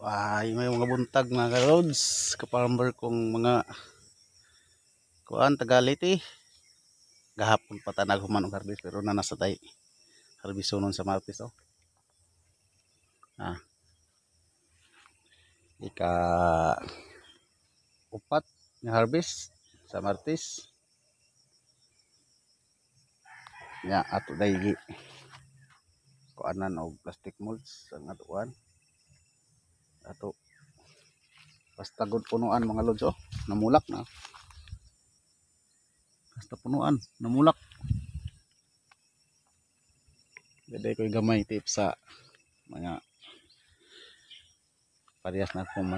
Ay, may mga buntag mga ka-lods, ka-farmer kong mga kuan tagaliti. Gahapon pa tanag human og harvest pero na nasa tay harbisonon sa Martes oh. Ah, ika upat nga harvest sa Martes. Nya ato daygi kuanan og plastic molds ang atuan. Ato basta gud punuan mga lods oh, namulak na. Basta punuan, namulak. Gaday ko'y gamay tip sa mga parehas na akong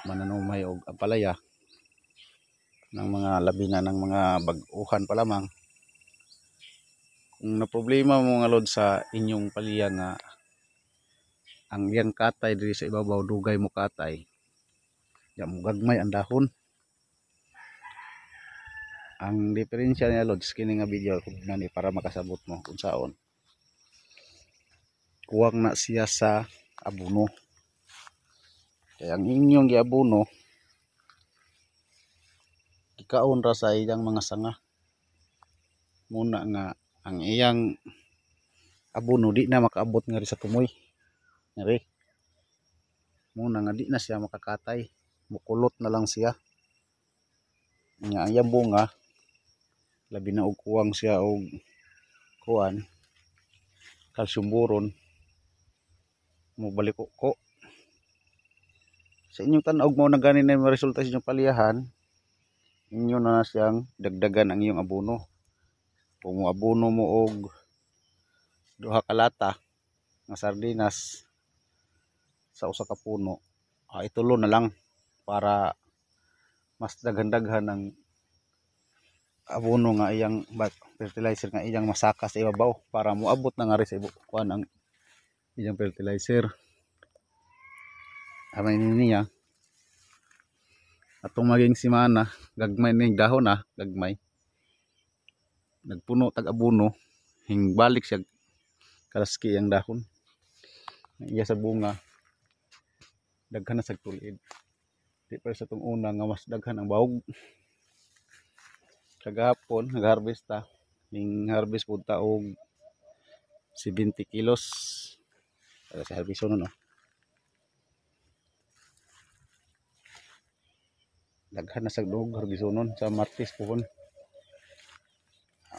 mananumay og ampalaya ng mga labi na ng mga bag-uhan pa lamang. Kung na problema mo mga lod sa inyong palya nga ang iyang katay diri sa ibabaw dugay mo katay, ya mo gagmay ang dahon. Ang diferensya niya lods kini nga video kung nani para makasabot mo kung saon. Kuwang na siya sa abono. Kaya ang inyong giabono ikaon ra sa iyang mga sanga. Muna nga ang iyang abono di na makaabot nga sa tumoy. Ngari. Muna nga di na siya makakatay. Mukulot na lang siya. Nga ang iyang bunga labi na og kuwang siya og kuan calcium boron mo balik ko. Sa inyong tan-og mo na ganin na resulta sa inyong paliyahan, inyo na siyang dagdagan ang iyong abono. Kung mo abono mo og duha ka lata nga sardinas sa usa ka puno, itulo na lang para mas daghan-daghan ang abono nga iyang fertilizer nga iyang masaka sa ibabaw para moabot na nga rin sa kuan ang iyang fertilizer. Amay niya atong maging simana gagmay ning dahon gagmay nagpuno tag abono hingbalik siya kalaski ang dahon iya sa bunga daghan na sa tulid di pa sa tong una nga mas daghan ang bahog. Kagahapon nag-harvest ta ning harvest pud ta og 70 kilos para sa harvest no. Daghan na sa dog harbisonon sa Martes pohon.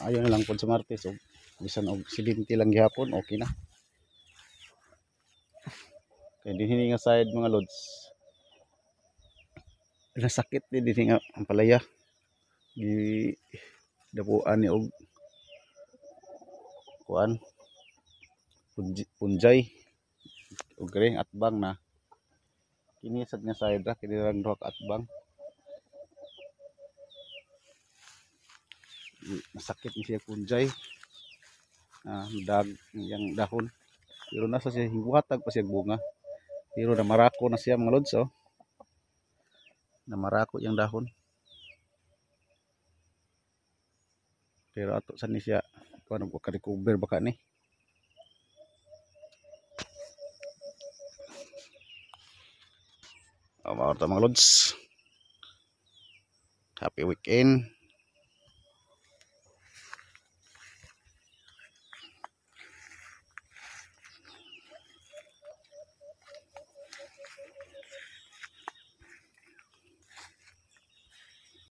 Ayon na lang pod sa Martes og bisan og 70 lang gihapon okay na. Kay dinhi nga side mga lods. Nasakit dinhi nga ang palaya. Gi dapuan ni og kuan punjay og kring atbang na. Kini sad nga side ra kini ra duha ka atbang. Masakit ni siya punjay dag yang dahon pero nasa siya hiwatag pa siya bunga pero namarako na siya mga lods oh. Namarako yung dahon pero ato sa ni siya kuan ko ka-recover baka ni. Mga lods, happy weekend.